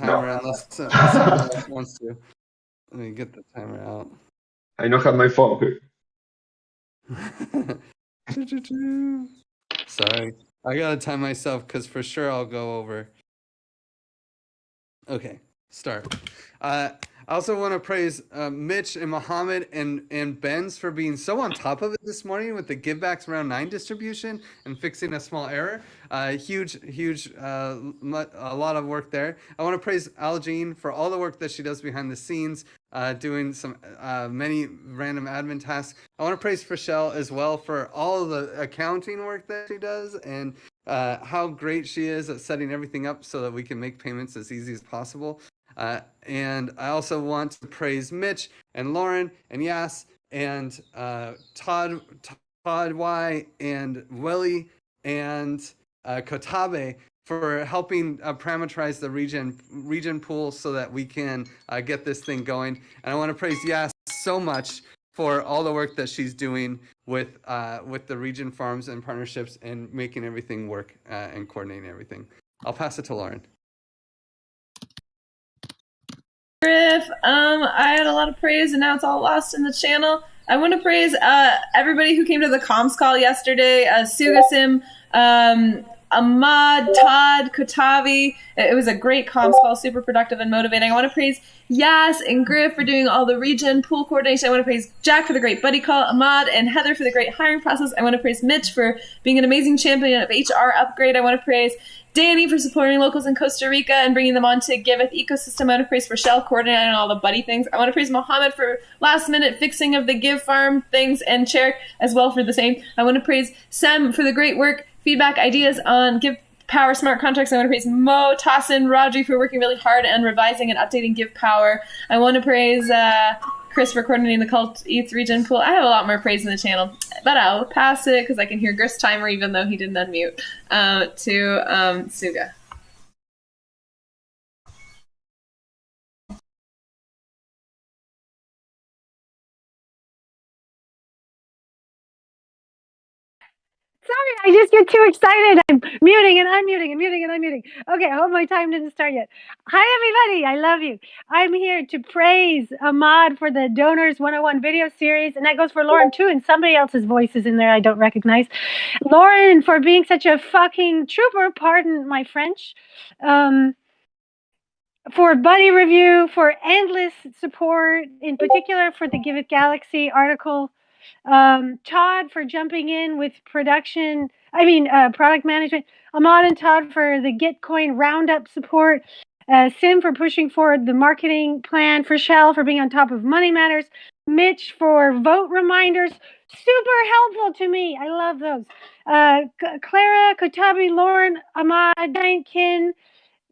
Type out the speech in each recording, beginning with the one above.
timer unless someone else wants to. Let me get the timer out. I don't have my phone. Sorry, I gotta time myself because for sure I'll go over. Okay, start. I also want to praise Mitch and Mohammed and Benz for being so on top of it this morning with the givebacks round 9 distribution and fixing a small error. Huge, a lot of work there. I want to praise Aljean for all the work that she does behind the scenes, doing some many random admin tasks. I want to praise Frashelle as well for all of the accounting work that she does and how great she is at setting everything up so that we can make payments as easy as possible. And I also want to praise Mitch and Lauren and Yas and Todd Y and Willie and Kotabe for helping parameterize the region pool so that we can get this thing going. And I want to praise Yas so much for all the work that she's doing with the region farms and partnerships and making everything work and coordinating everything. I'll pass it to Lauren. Griff, I had a lot of praise and now it's all lost in the channel. I want to praise everybody who came to the comms call yesterday. Sugasim, Ahmad, Todd, Kotavi. It was a great comms call, super productive and motivating. I want to praise Yas and Griff for doing all the region pool coordination. I want to praise Jack for the great buddy call, Ahmad and Heather for the great hiring process. I want to praise Mitch for being an amazing champion of HR upgrade. I want to praise Danny for supporting locals in Costa Rica and bringing them onto Giveth ecosystem. I want to praise Rochelle coordinating all the buddy things. I want to praise Mohammed for last minute fixing of the Give Farm things and Cherk as well for the same. I want to praise Sem for the great work, feedback, ideas on Give Power smart contracts. I want to praise Mo, Tassin, Rodri for working really hard and revising and updating Give Power. I want to praise Chris for coordinating the Cult ETH region pool. I have a lot more praise in the channel, but I'll pass it because I can hear Griff's timer even though he didn't unmute to Suga. Sorry, I just get too excited. I'm muting and unmuting and muting and unmuting. Okay, I hope my time didn't start yet. Hi, everybody. I love you. I'm here to praise Ahmad for the Donors 101 video series, and that goes for Lauren, too, and somebody else's voice is in there I don't recognize. Lauren, for being such a fucking trooper, pardon my French, for Buddy Review, for endless support, in particular for the Giveth Galaxy article, Todd for jumping in with product management, Ahmad and Todd for the Gitcoin roundup support, Sim for pushing forward the marketing plan, Frashelle for being on top of money matters, Mitch for vote reminders, super helpful to me. I love those. Clara, Kotabi, Lauren, Ahmad, Kin,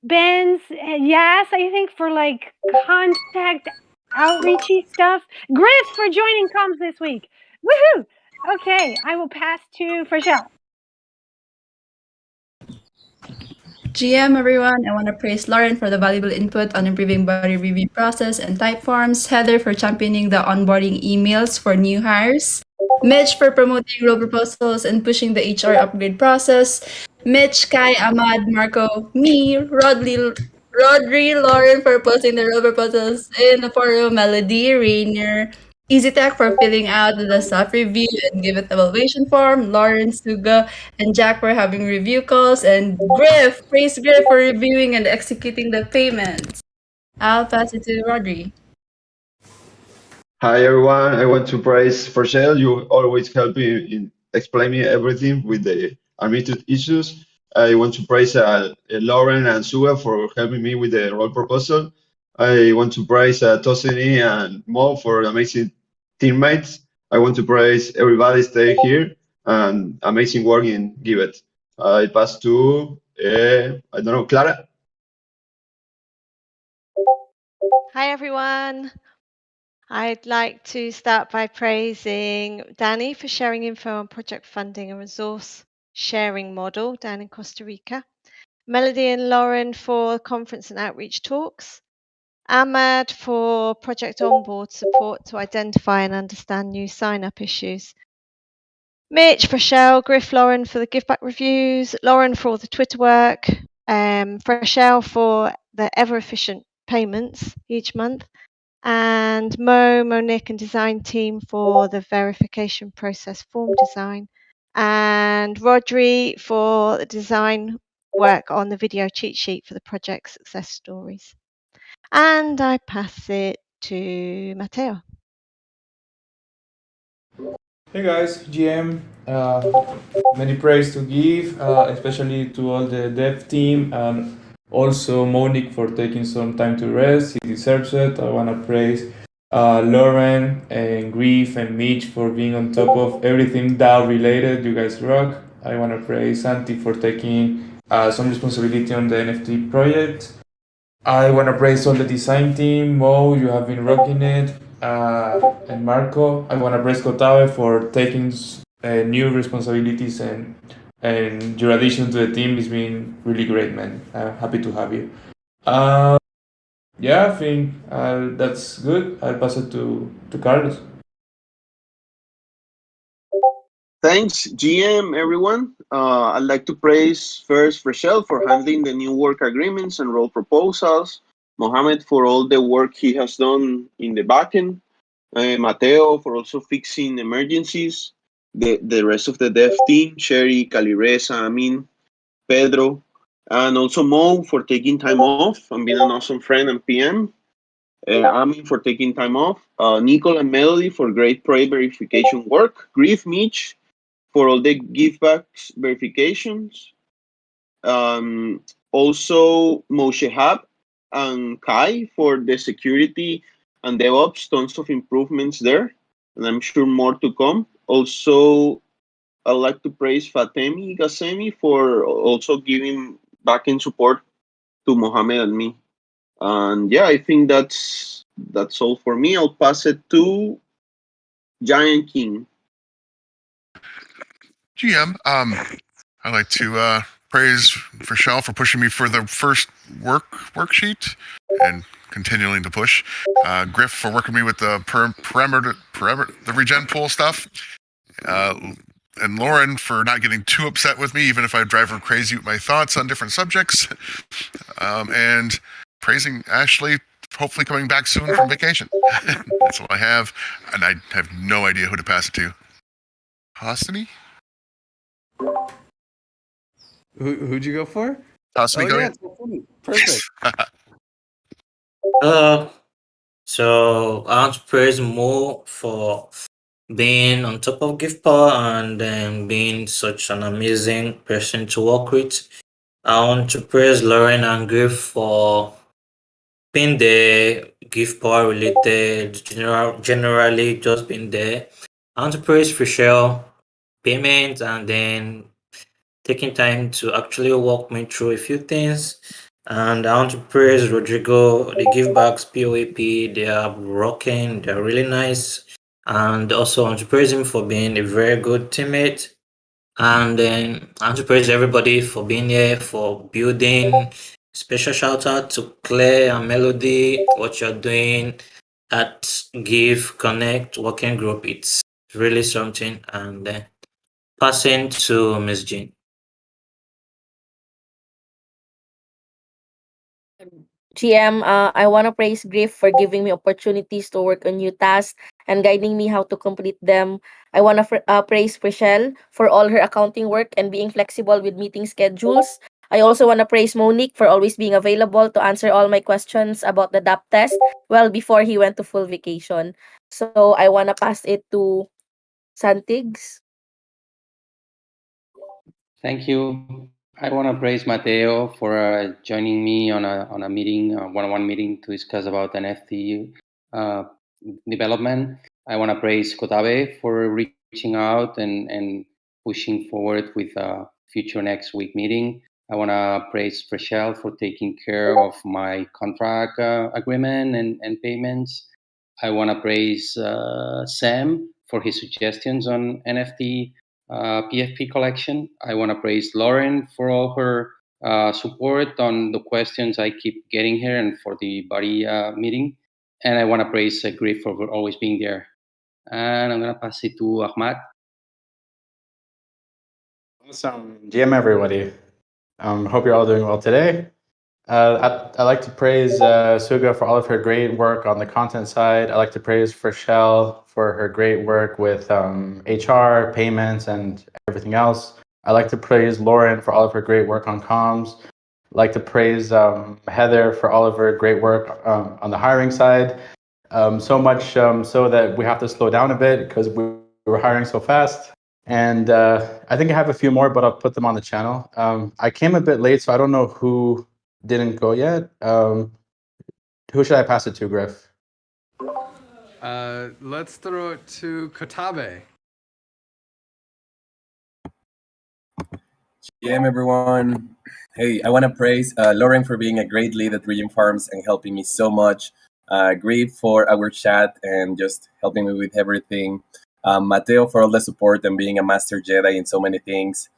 Benz, Yas, I think for like contact outreachy stuff. Griff for joining comms this week. Woohoo! Okay, I will pass to Frashelle. GM, everyone. I want to praise Lauren for the valuable input on improving body review process and type forms, Heather for championing the onboarding emails for new hires, Mitch for promoting role proposals and pushing the HR upgrade process, Mitch, Kai, Ahmad, Marco, me, Rodri, Lauren for posting the role proposals in the forum, Melody, Rainier, EasyTech for filling out the staff review and give it evaluation form, Lauren, Suga, and Jack for having review calls, and Griff, praise Griff for reviewing and executing the payments. I'll pass it to Rodri. Hi everyone, I want to praise Frashelle. You always help me in explaining everything with the admitted issues. I want to praise Lauren and Suga for helping me with the role proposal. I want to praise Tosini and Mo for amazing teammates. I want to praise everybody stay here and amazing work in Giveth. I pass to, Clara. Hi everyone. I'd like to start by praising Danny for sharing info on project funding and resource sharing model down in Costa Rica, Melody and Lauren for conference and outreach talks, Ahmad for project onboard support to identify and understand new sign-up issues, Mitch, Frashelle, Griff, Lauren for the give back reviews, Lauren for all the Twitter work, Frashelle for the ever-efficient payments each month, and Monique and design team for the verification process form design, and Rodri for the design work on the video cheat sheet for the project success stories. And I pass it to Matteo. Hey guys, GM. Many praise to give, especially to all the dev team and also Monique for taking some time to rest. He deserves it. I want to praise Lauren and Grief and Mitch for being on top of everything DAO related. You guys rock. I want to praise Santi for taking some responsibility on the NFT project. I want to praise all the design team. Mo, you have been rocking it. And Marco, I want to praise Kotave for taking new responsibilities, and your addition to the team has been really great, man. I'm happy to have you. Yeah, I think that's good. I'll pass it to Carlos. Thanks, GM, everyone. I'd like to praise first Rochelle for handling the new work agreements and role proposals, Mohammed for all the work he has done in the backend, Mateo for also fixing emergencies, the rest of the dev team, Sherry, Calireza, Amin, Pedro, and also Mo for taking time off and being an awesome friend and PM. Amin for taking time off, Nicole and Melody for great project verification work, Grief Mitch for all the givebacks verifications. Also, Moshe Hab and Kai for the security and DevOps, tons of improvements there, and I'm sure more to come. Also, I'd like to praise Fatemi Gassemi for also giving backend support to Mohammed and me. And yeah, I think that's all for me. I'll pass it to Giant King. GM, I'd like to praise Rochelle for pushing me for the first worksheet and continuing to push. Griff for working me with the parameter, the regen pool stuff. And Lauren for not getting too upset with me, even if I drive her crazy with my thoughts on different subjects. And praising Ashley, hopefully coming back soon from vacation. That's all I have, and I have no idea who to pass it to. Hostiny? Who'd you go for? Hostiny, go ahead. Perfect. So I want to praise Mo for being on top of GivePower and being such an amazing person to work with. I want to praise Lauren and Griff for being there, GivePower related, generally just being there. I want to praise Rochelle, payment, and then taking time to actually walk me through a few things. And I want to praise Rodrigo, the Givebacks POAP. They are rocking, they're really nice. And also I want to praise him for being a very good teammate. And then I want to praise everybody for being here, for building. Special shout out to Claire and Melody, what you're doing at Give Connect Working Group. It's really something. And passing to Miss Jean. GM, I want to praise Griff for giving me opportunities to work on new tasks and guiding me how to complete them. I want to praise Rochelle for all her accounting work and being flexible with meeting schedules. I also want to praise Monique for always being available to answer all my questions about the DAP test well before he went to full vacation. So I want to pass it to Santigs. Thank you. I want to praise Mateo for joining me on a meeting, a one-on-one meeting to discuss about NFT development. I want to praise Kotave for reaching out and pushing forward with a future next week meeting. I want to praise Rochelle for taking care of my contract agreement and payments. I want to praise Sam for his suggestions on NFT PFP collection. I want to praise Lauren for all her support on the questions I keep getting here and for the body meeting. And I want to praise Griff for always being there. And I'm going to pass it to Ahmad. Awesome. GM, everybody. Hope you're all doing well today. I like to praise Suga for all of her great work on the content side. I like to praise Rochelle for her great work with HR, payments, and everything else. I like to praise Lauren for all of her great work on comms. I like to praise Heather for all of her great work on the hiring side. So much so that we have to slow down a bit because we were hiring so fast. And I think I have a few more, but I'll put them on the channel. I came a bit late, so I don't know who didn't go yet. Who should I pass it to, Griff? Let's throw it to Kotabe. GM, everyone. Hey, I want to praise Lauren for being a great lead at Region Farms and helping me so much. Grief for our chat and just helping me with everything. Mateo for all the support and being a master Jedi in so many things.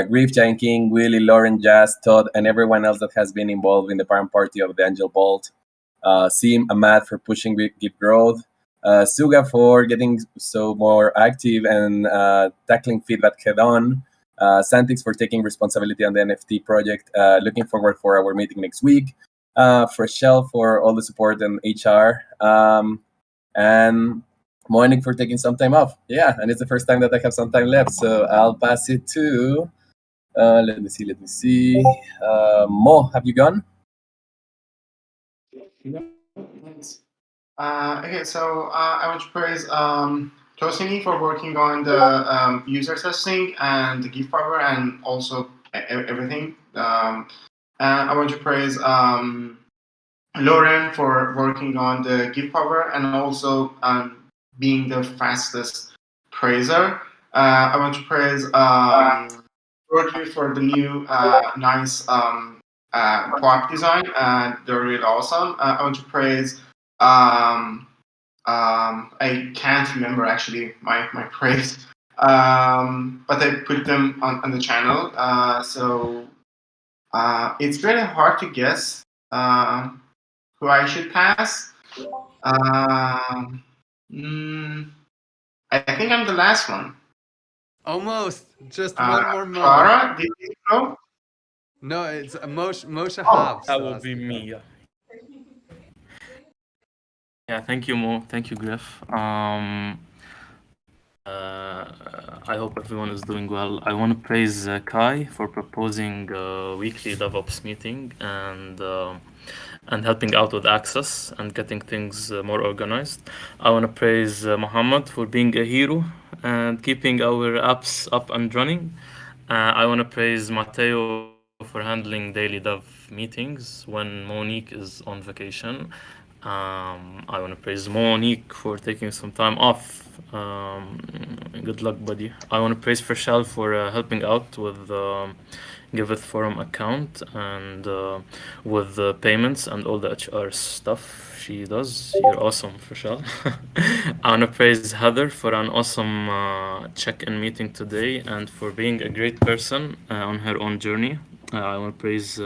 Grief, Giant King, Willie, Lauren, Jazz, Todd, and everyone else that has been involved in the parent party of the Angel Bolt. Sim, Ahmad for pushing Give Growth. Suga for getting so more active and tackling feedback head on. Santix for taking responsibility on the NFT project. Looking forward for our meeting next week. Freshell for all the support and HR. And Monik for taking some time off. Yeah, and it's the first time that I have some time left. So I'll pass it to, let me see. Mo, have you gone? Okay, so I want to praise Tosini for working on the user testing and the gift power and also everything. And I want to praise Lauren for working on the gift power and also being the fastest praiser. I want to praise Rodri for the new nice co-op design, and they're really awesome. I want to praise I can't remember actually my praise, but I put them on the channel. So it's really hard to guess who I should pass. I think I'm the last one. Almost. Just one more moment. Clara, did you go? No, it's Moshe Hobbs. That will be me. Yeah, thank you, Mo. Thank you, Griff. I hope everyone is doing well. I want to praise Kai for proposing a weekly DevOps meeting and helping out with access and getting things more organized. I want to praise Muhammad for being a hero and keeping our apps up and running. I want to praise Matteo for handling daily dev meetings when Monique is on vacation. I want to praise Monique for taking some time off. Good luck, buddy. I want to praise Freshell for helping out with Giveth forum account and with the payments and all the HR stuff she does. You're awesome, Freshell. I want to praise Heather for an awesome check-in meeting today and for being a great person on her own journey. I want to praise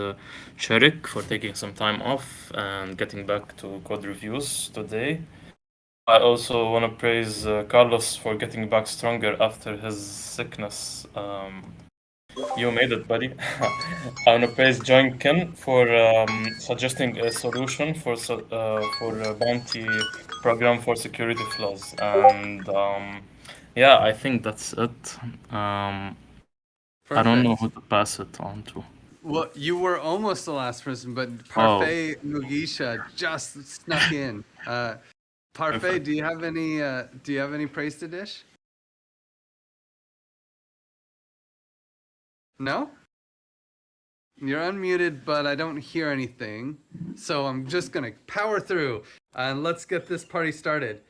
Sharik for taking some time off and getting back to code reviews today. I also want to praise Carlos for getting back stronger after his sickness. You made it, buddy. I want to praise Joinkin for suggesting a solution for a bounty program for security flaws. And yeah, I think that's it. I don't know who to pass it on to. Well, you were almost the last person, but Parfait Mugisha just snuck in. Parfait, do you have any praise to dish? No? You're unmuted, but I don't hear anything. So I'm just going to power through and let's get this party started.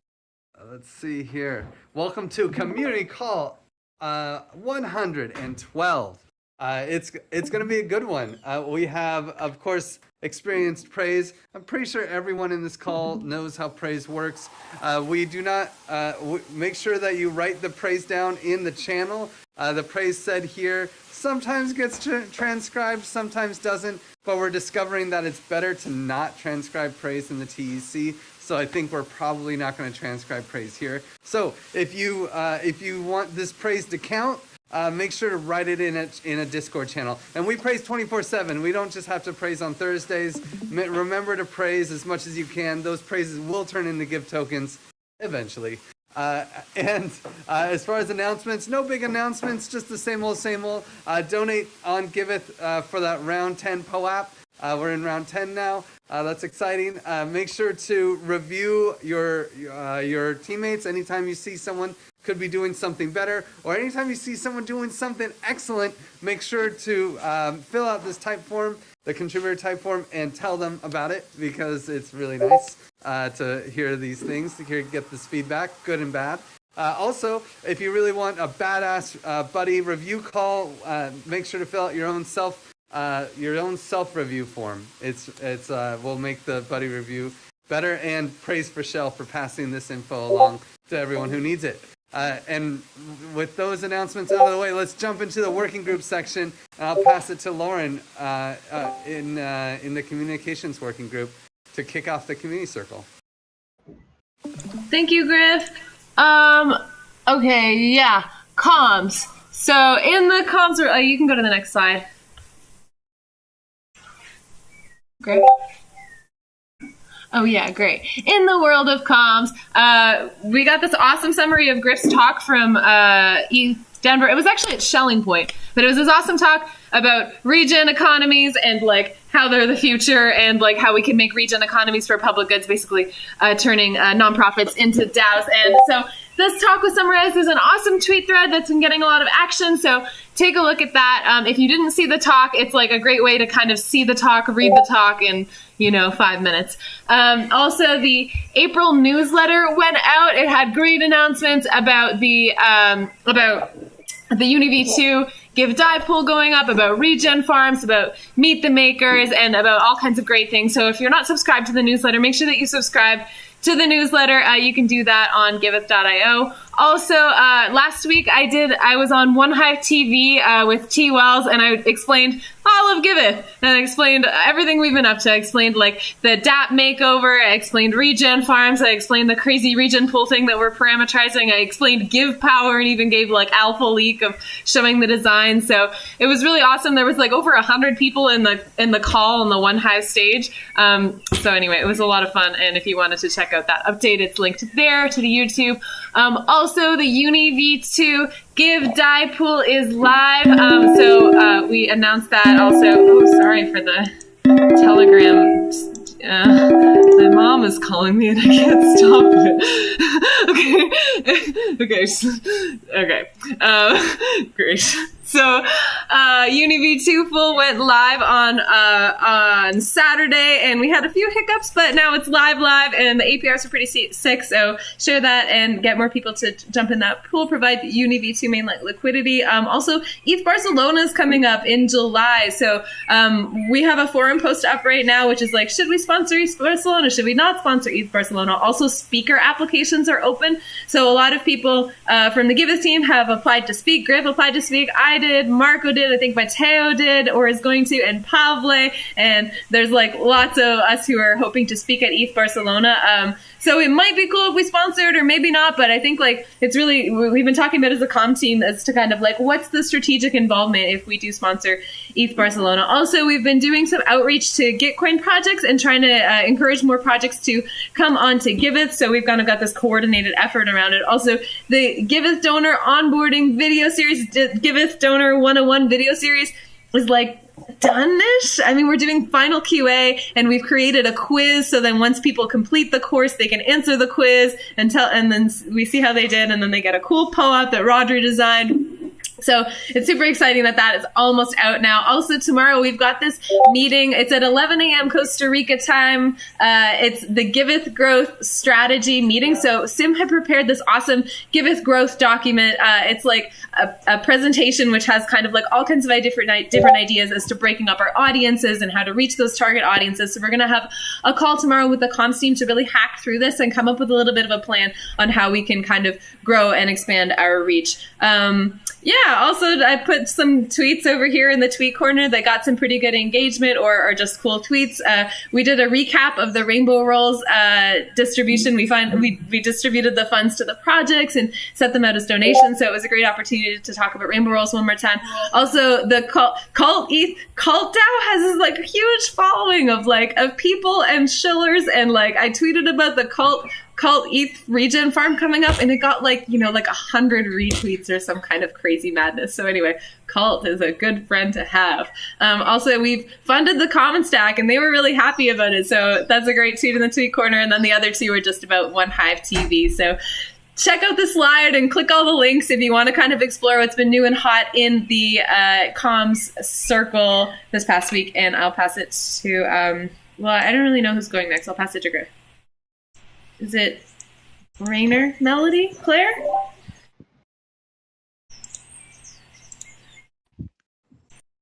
Let's see here. Welcome to Community Call 112. It's going to be a good one. We have, of course, experienced praise. I'm pretty sure everyone in this call knows how praise works. We do not make sure that you write the praise down in the channel. The praise said here sometimes gets transcribed, sometimes doesn't, but we're discovering that it's better to not transcribe praise in the TEC. So I think we're probably not going to transcribe praise here. So if you want this praise to count, make sure to write it in a Discord channel. And we praise 24/7. We don't just have to praise on Thursdays. Remember to praise as much as you can. Those praises will turn into gift tokens eventually. And as far as announcements, no big announcements, just the same old, same old. Donate on Giveth for that round 10 POAP. We're in round 10 now. That's exciting. Make sure to review your teammates anytime you see someone could be doing something better, or anytime you see someone doing something excellent, make sure to fill out this type form, the contributor type form, and tell them about it, because it's really nice to hear these things, to get this feedback, good and bad. Also, if you really want a badass buddy review call, make sure to fill out your own self-review form. It's will make the buddy review better, and praise Rochelle for passing this info along to everyone who needs it. And with those announcements out of the way, let's jump into the working group section. And I'll pass it to Lauren in the communications working group to kick off the community circle. Thank you, Griff. Okay, yeah, comms. So in the comms, you can go to the next slide. Great. Oh yeah, great. In the world of comms, we got this awesome summary of Griff's talk from Denver. It was actually at Shelling Point, but it was this awesome talk about regen economies and like how they're the future, and like how we can make regen economies for public goods, basically turning nonprofits into DAOs. And so this talk was summarized as an awesome tweet thread that's been getting a lot of action. So take a look at that. If you didn't see the talk, it's like a great way to kind of see the talk, read the talk in 5 minutes. Also, the April newsletter went out. It had great announcements about the UniV2 Give Die pool going up, about regen farms, about Meet the Makers, and about all kinds of great things. So if you're not subscribed to the newsletter, make sure that you subscribe to the newsletter. You can do that on giveth.io. Also, last week I was on One Hive TV with T. Wells, and I explained all of Giveth, and I explained everything we've been up to. I explained like the DAP makeover, I explained regen farms, I explained the crazy regen pool thing that we're parameterizing, I explained Give Power, and even gave like alpha leak of showing the design. So it was really awesome. There was like over 100 people in the call on the One Hive stage. So anyway, it was a lot of fun, and if you wanted to check out that update, it's linked there to the YouTube. Also, the UniV2 Give Die pool is live. So we announced that also. Oh, sorry for the Telegram. My mom is calling me and I can't stop it. Okay. Great. So, UniV2 full went live on Saturday, and we had a few hiccups, but now it's live, and the APRs are pretty sick, so share that and get more people to jump in that pool, provide UniV2 mainnet liquidity. Also, ETH Barcelona is coming up in July, so we have a forum post up right now, which is like, should we sponsor ETH Barcelona? Should we not sponsor ETH Barcelona? Also, speaker applications are open, so a lot of people from the Giveth team have applied to speak. Griff applied to speak. I did, Marco did, I think Mateo did or is going to, and Pavle, and there's like lots of us who are hoping to speak at ETH Barcelona. So it might be cool if we sponsored, or maybe not, but I think like it's really, we've been talking about as a comm team as to kind of like what's the strategic involvement if we do sponsor ETH Barcelona. Also, we've been doing some outreach to Gitcoin projects and trying to encourage more projects to come on to Giveth, so we've kind of got this coordinated effort around it. Also, the Giveth donor onboarding video series, Giveth donor 101 video series is like done-ish. I mean, we're doing final QA, and we've created a quiz, so then once people complete the course, they can answer the quiz and then we see how they did, and then they get a cool POAP that Rodri designed. So it's super exciting that is almost out now. Also, tomorrow we've got this meeting. It's at 11 a.m. Costa Rica time. It's the Giveth Growth Strategy meeting. So Sim had prepared this awesome Giveth Growth document. It's like a presentation which has kind of like all kinds of different ideas as to breaking up our audiences and how to reach those target audiences. So we're going to have a call tomorrow with the comms team to really hack through this and come up with a little bit of a plan on how we can kind of grow and expand our reach. Yeah, also I put some tweets over here in the tweet corner that got some pretty good engagement or just cool tweets. We did a recap of the Rainbow Rolls distribution. We distributed the funds to the projects and set them out as donations, so it was a great opportunity to talk about Rainbow Rolls one more time. Also, the Cult DAO has this like huge following of people and shillers, and I tweeted about the Cult ETH regen farm coming up, and it got 100 retweets or some kind of crazy madness. So anyway, Cult is a good friend to have. Also, we've funded the Common Stack, and they were really happy about it. So that's a great tweet in the tweet corner. And then the other two were just about One Hive TV. So check out the slide and click all the links if you want to kind of explore what's been new and hot in the comms circle this past week. And I'll pass it to, I don't really know who's going next. I'll pass it to Griff. Is it Rainer, Melody, Claire?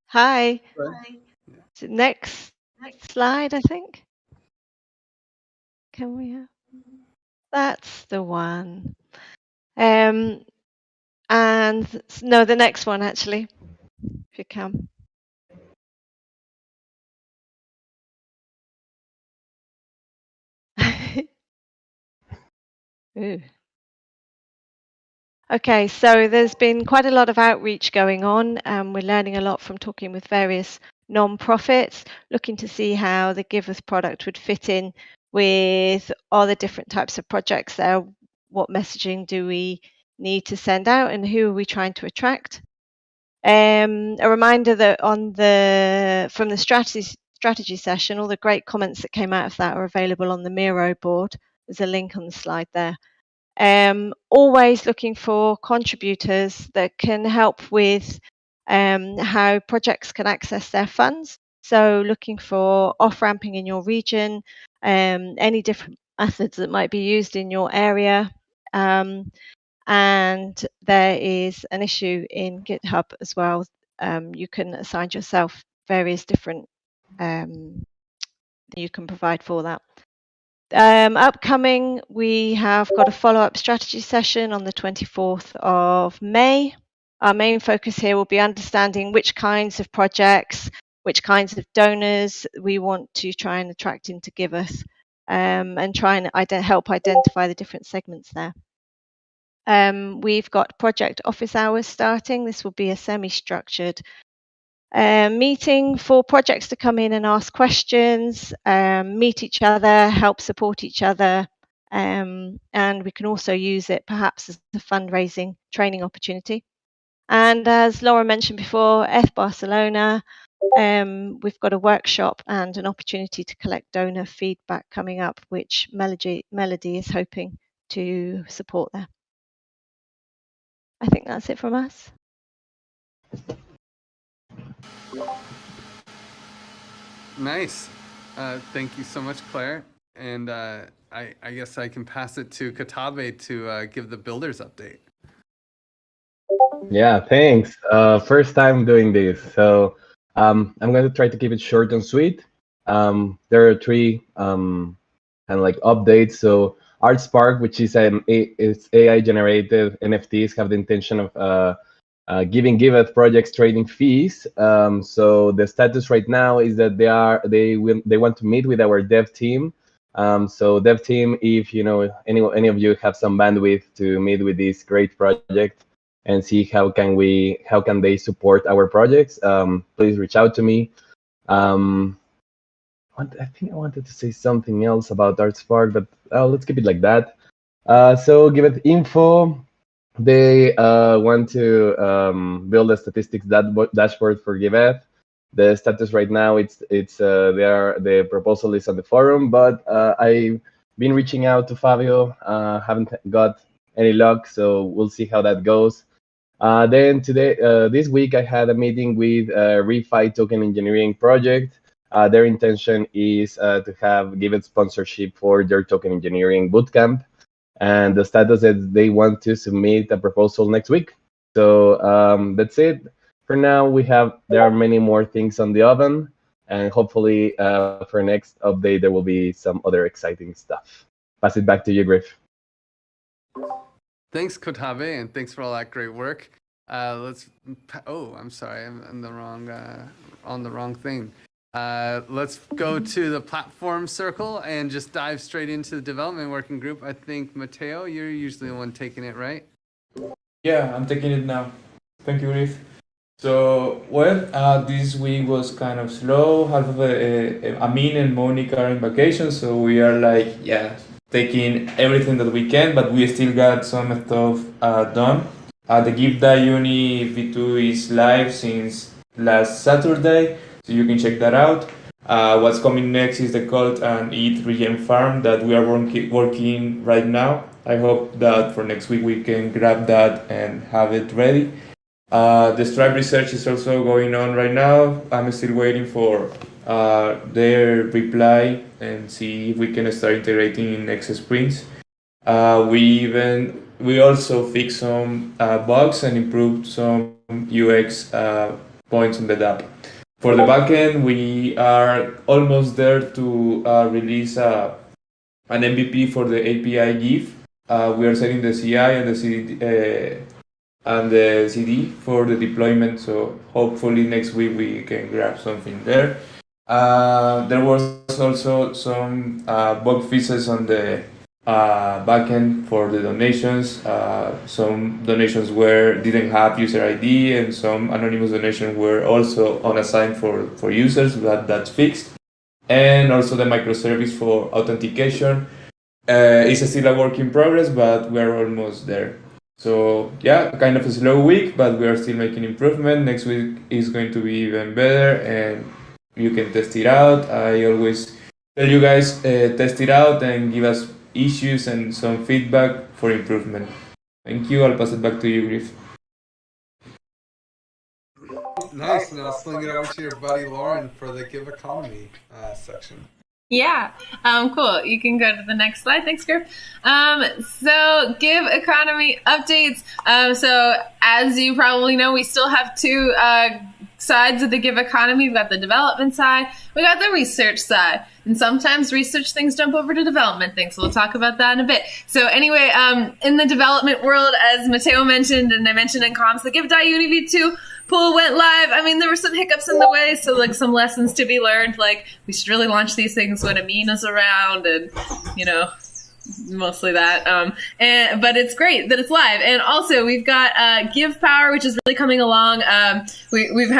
Hi. So next slide, I think. Can we have? That's the one. And no, the next one actually, if you can. Ooh. Okay, so there's been quite a lot of outreach going on, and we're learning a lot from talking with various non-profits, looking to see how the Giveth product would fit in with all the different types of projects there. What messaging do we need to send out, and who are we trying to attract? A reminder that from the strategy session, all the great comments that came out of that are available on the Miro board. There's a link on the slide there. Always looking for contributors that can help with how projects can access their funds. So looking for off-ramping in your region, any different methods that might be used in your area. And there is an issue in GitHub as well. You can assign yourself various different you can provide for that. Upcoming, we have got a follow-up strategy session on the 24th of May. Our main focus here will be understanding which kinds of projects, which kinds of donors we want to try and attract into Giveth, and try and help identify the different segments there. We've got project office hours starting. This will be a semi-structured meeting for projects to come in and ask questions, meet each other, help support each other, and we can also use it perhaps as a fundraising training opportunity. And as Laura mentioned before, ETH Barcelona, we've got a workshop and an opportunity to collect donor feedback coming up, which Melody is hoping to support there. I think that's it from us. Nice. Thank you so much, Claire. And I guess I can pass it to Katabe to give the builders update. Yeah, thanks. First time doing this, so I'm going to try to keep it short and sweet. There are three kind of like updates. So ArtSpark, which is it's AI generated NFTs, have the intention of giving Giveth projects trading fees. So the status right now is that they want to meet with our dev team. So dev team, if you know any of you have some bandwidth to meet with this great project and see how can they support our projects, please reach out to me. I think I wanted to say something else about ArtSpark, but let's keep it like that. So Giveth info. They want to build a statistics dashboard for Giveth. The status right now, the proposal is on the forum, but I've been reaching out to Fabio, haven't got any luck, so we'll see how that goes. Then this week, I had a meeting with Refi Token Engineering Project. Their intention is to have Giveth sponsorship for their token engineering bootcamp. And the status is they want to submit a proposal next week. So that's it. For now, there are many more things on the oven, and hopefully for next update, there will be some other exciting stuff. Pass it back to you, Griff. Thanks, Katabe, and thanks for all that great work. Oh, I'm sorry, I'm on the wrong thing. Let's go to the platform circle and just dive straight into the development working group. I think Mateo, you're usually the one taking it, right? Yeah, I'm taking it now. Thank you, Riff. So, this week was kind of slow. Half of Amin and Monique are in vacation, so we are taking everything that we can, but we still got some stuff done. The Give Uni V2 is live since last Saturday, so you can check that out. What's coming next is the Cult and Eat Regen Farm that we are working right now. I hope that for next week we can grab that and have it ready. The Stripe research is also going on right now. I'm still waiting for their reply and see if we can start integrating in next sprints. We also fixed some bugs and improved some UX points in the app. For the backend, we are almost there to release an MVP for the API GIF. We are setting the CI and the CD for the deployment, so hopefully next week we can grab something there. There was also some bug fixes on the backend for the donations. Some donations didn't have user ID, and some anonymous donations were also unassigned for users, but that's fixed. And also the microservice for authentication is still a work in progress, but we're almost there. So yeah, kind of a slow week, but we are still making improvement. Next week is going to be even better, and you can test it out. I always tell you guys, test it out and give us issues and some feedback for improvement. Thank you. I'll pass it back to you, Griff. Nice. Now sling it over to your buddy Lauren for the Give Economy section. Yeah, cool. You can go to the next slide. Thanks, Griff. So Give Economy updates. So as you probably know, we still have two sides of the Give Economy. We've got the development side, we got the research side. And sometimes research things jump over to development things. So we'll talk about that in a bit. So anyway, in the development world, as Mateo mentioned, and I mentioned in comms, the Give.Uni v2 pool went live. I mean, there were some hiccups in the way, so like some lessons to be learned. Like we should really launch these things when Amina's around, and mostly that. But it's great that it's live. And also we've got Give Power, which is really coming along. We've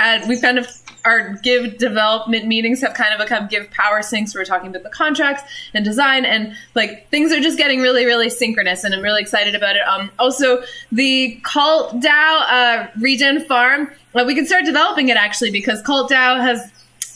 kind of our Give development meetings have kind of become Give Power syncs. We're talking about the contracts and design, and like things are just getting really, really synchronous, and I'm really excited about it. Also, the Cult DAO regen farm, we can start developing it actually, because Cult DAO has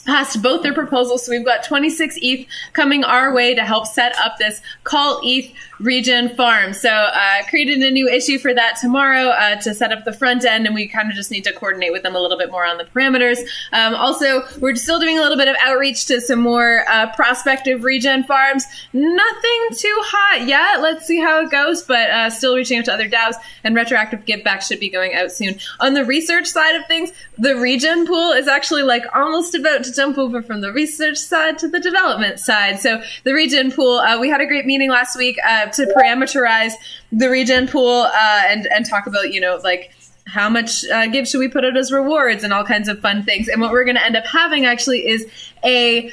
passed both their proposals. So we've got 26 ETH coming our way to help set up this Cult ETH regen farm. So I created a new issue for that tomorrow to set up the front end, and we kind of just need to coordinate with them a little bit more on the parameters. Also, we're still doing a little bit of outreach to some more prospective regen farms. Nothing too hot yet. Let's see how it goes, but still reaching out to other DAOs, and retroactive givebacks should be going out soon. On the research side of things, the regen pool is actually like almost about to jump over from the research side to the development side. So the regen pool, we had a great meeting last week to parameterize the regen pool and talk about, like how much give should we put out as rewards and all kinds of fun things. And what we're going to end up having actually is a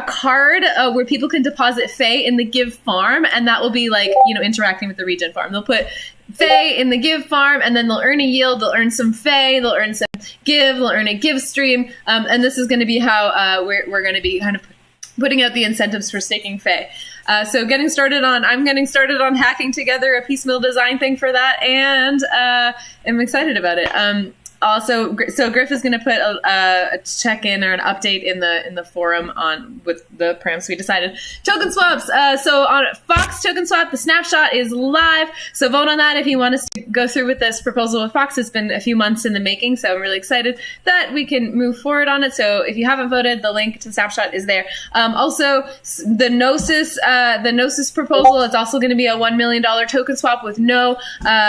card where people can deposit Fae in the Give farm, and that will be like, interacting with the regen farm. They'll put Fae in the Give farm, and then they'll earn a yield, they'll earn some Fae, they'll earn some Give, they'll earn a Give stream, and this is going to be how we're going to be kind of putting out the incentives for staking Fae. So I'm getting started on hacking together a piecemeal design thing for that, and I'm excited about it. Also, so Griff is going to put a check-in or an update in the forum with the params we decided. Token swaps. So on Fox Token Swap, the snapshot is live. So vote on that if you want us to go through with this proposal with Fox. It's been a few months in the making, so I'm really excited that we can move forward on it. So if you haven't voted, the link to the snapshot is there. Also, the Gnosis proposal, it's also going to be a $1 million token swap with no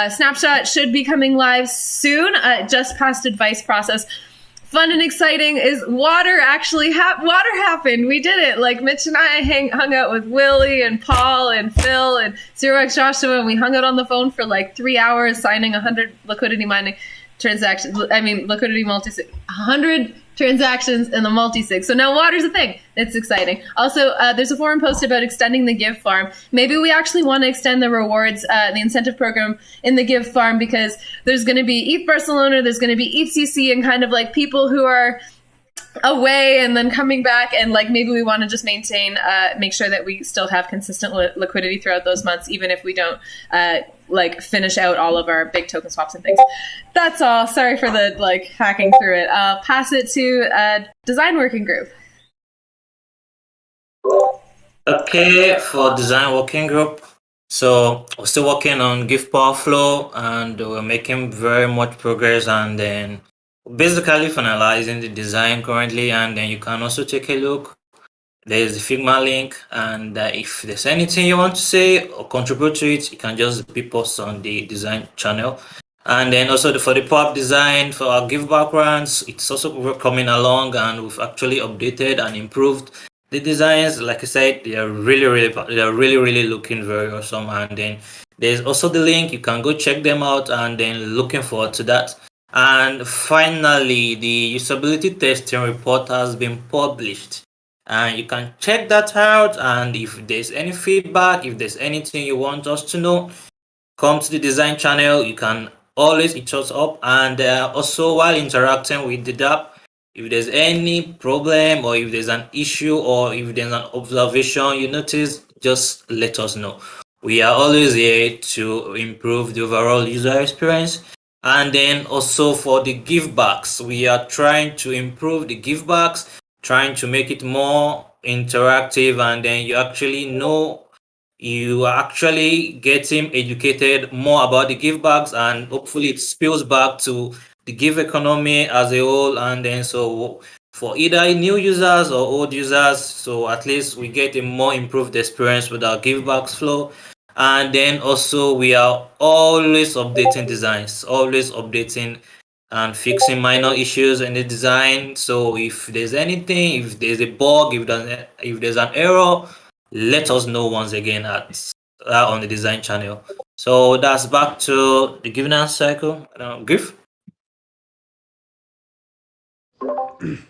snapshot. Should be coming live soon. Just past advice process fun and exciting is water actually water happened. We did it. Like Mitch and I hung out with Willie and Paul and Phil and Zero X Joshua, and we hung out on the phone for like 3 hours signing 100 liquidity mining transactions. I mean, liquidity multi-sig, 100 transactions in the multi-sig. So now water's a thing. It's exciting. Also, there's a forum post about extending the Give farm. Maybe we actually want to extend the rewards, the incentive program in the Give farm, because there's going to be ETH Barcelona, there's going to be ETH CC, and kind of like people who are away and then coming back, and like maybe we want to just maintain, make sure that we still have consistent liquidity throughout those months, even if we don't like finish out all of our big token swaps and things. That's all. Sorry for the like hacking through it. I'll pass it to design working group. Okay, for design working group. So we're still working on Give Power Flow, and we're making very much progress, and then basically finalizing the design currently. And then you can also take a look. There's the Figma link, and if there's anything you want to say or contribute to it, you can just be posted on the design channel. And then also for the pop design for our Give backgrounds, it's also coming along, and we've actually updated and improved the designs. Like I said, they are really looking very awesome. And then there's also the link, you can go check them out, and then looking forward to that. And finally, the usability testing report has been published, and you can check that out. And if there's any feedback, if there's anything you want us to know, come to the design channel. You can always hit us up. And also, while interacting with the DApp, if there's any problem, or if there's an issue, or if there's an observation you notice, just let us know. We are always here to improve the overall user experience. And then also for the givebacks, we are trying to improve the givebacks, trying to make it more interactive, and then you are actually getting educated more about the givebacks, and hopefully it spills back to the give economy as a whole. And then so for either new users or old users, so at least we get a more improved experience with our givebacks flow. And then also we are always updating designs, always updating and fixing minor issues in the design. So if there's anything, if there's a bug, if there's an error, let us know once again on the design channel. So that's back to the governance cycle. Griff?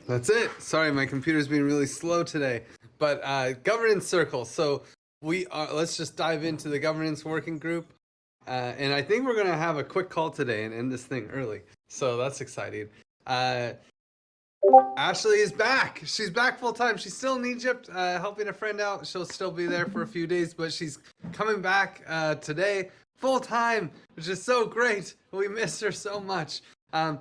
That's it. Sorry, my computer's being really slow today. But governance circle. So let's just dive into the governance working group. And I think we're going to have a quick call today and end this thing early. So that's exciting. Ashley is back. She's back full time. She's still in Egypt, helping a friend out. She'll still be there for a few days, but she's coming back today full time, which is so great. We miss her so much. And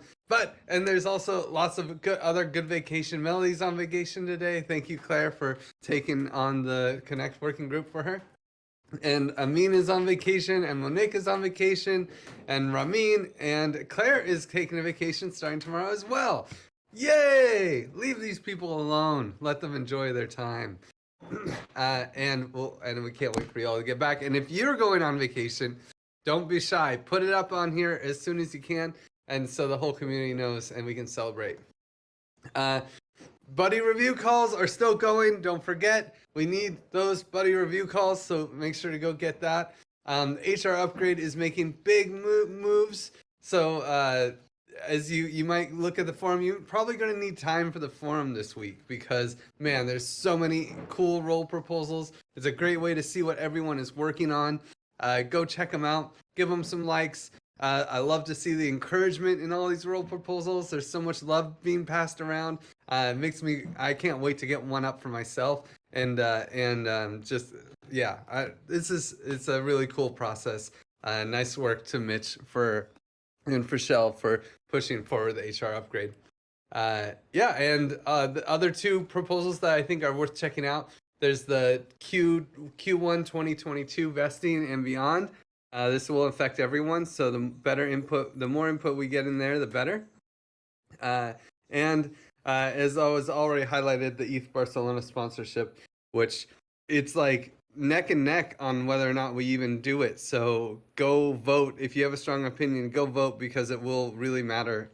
there's also lots of other good vacation. Melody's on vacation today. Thank you, Claire, for taking on the Connect working group for her. And Amin is on vacation, and Monique is on vacation, and Ramin and Claire is taking a vacation starting tomorrow as well. Yay! Leave these people alone. Let them enjoy their time. And we can't wait for you all to get back. And if you're going on vacation, don't be shy. Put it up on here as soon as you can, and so the whole community knows, and we can celebrate. Buddy review calls are still going. Don't forget, we need those buddy review calls, so make sure to go get that. HR Upgrade is making big moves. So as you might look at the forum, you're probably going to need time for the forum this week, because, man, there's so many cool role proposals. It's a great way to see what everyone is working on. Go check them out. Give them some likes. I love to see the encouragement in all these role proposals. There's so much love being passed around. I can't wait to get one up for myself. It's a really cool process. Nice work to Mitch and for Shell for pushing forward the HR upgrade. The other two proposals that I think are worth checking out. There's the Q1 2022 vesting and beyond. This will affect everyone, so the more input we get in there, the better. As I was already highlighted, the ETH Barcelona sponsorship, which it's like neck and neck on whether or not we even do it. So go vote. If you have a strong opinion, go vote, because it will really matter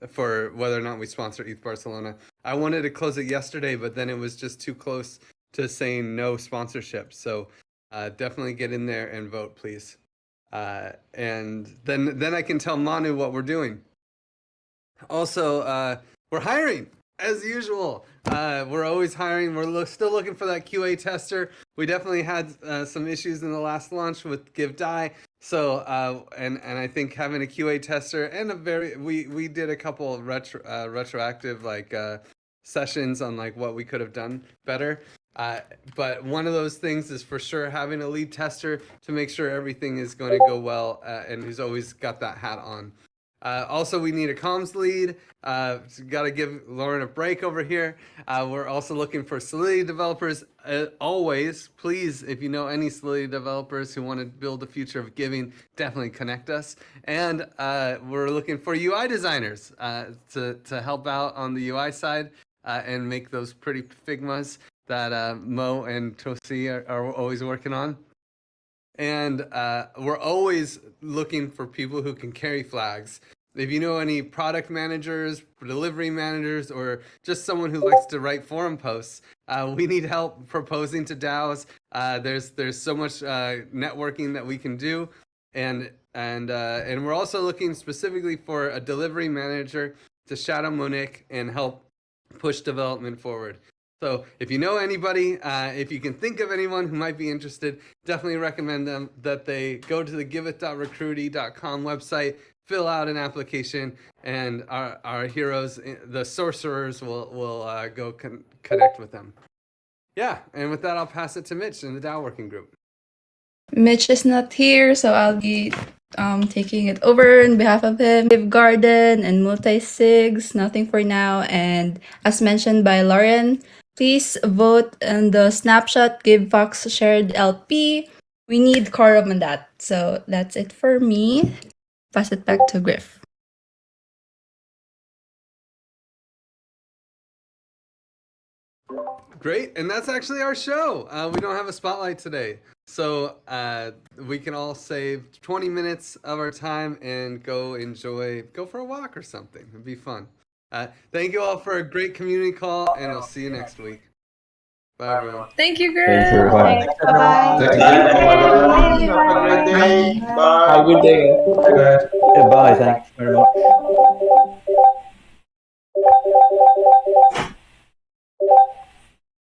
for whether or not we sponsor ETH Barcelona. I wanted to close it yesterday, but then it was just too close to saying no sponsorship. So definitely get in there and vote, please. And then I can tell Manu what we're doing. Also, we're hiring as usual. We're always hiring. We're still looking for that QA tester. We definitely had some issues in the last launch with Giveth. So and I think having a QA tester and we did a couple of retroactive like sessions on like what we could have done better. But one of those things is for sure having a lead tester to make sure everything is going to go well and who's always got that hat on. Also, we need a comms lead. So got to give Lauren a break over here. We're also looking for Solidity developers. Always, please, if you know any Solidity developers who want to build the future of giving, definitely connect us. And we're looking for UI designers to help out on the UI side and make those pretty Figmas that Mo and Tosi are always working on. And we're always looking for people who can carry flags. If you know any product managers, delivery managers, or just someone who likes to write forum posts, we need help proposing to DAOs. There's so much networking that we can do, and we're also looking specifically for a delivery manager to shadow Monique and help push development forward. So if you know anybody, if you can think of anyone who might be interested, definitely recommend them that they go to the giveth.recruity.com website, fill out an application, and our heroes, the sorcerers, will go connect with them. Yeah, and with that, I'll pass it to Mitch in the DAO working group. Mitch is not here, so I'll be taking it over on behalf of him. Give Garden and multi-sigs, nothing for now. And as mentioned by Lauren, please vote on the snapshot Give Fox shared LP. We need quorum on that. So that's it for me. Pass it back to Griff. Great, and that's actually our show. We don't have a spotlight today, so we can all save 20 minutes of our time and go for a walk or something. It'd be fun. Thank you all for a great community call, and I'll see you next week. Bye, everyone. Thank you, Griff. Thanks, everyone. Bye-bye. Have a great day. Bye. Have a good day. Bye. Thanks very much.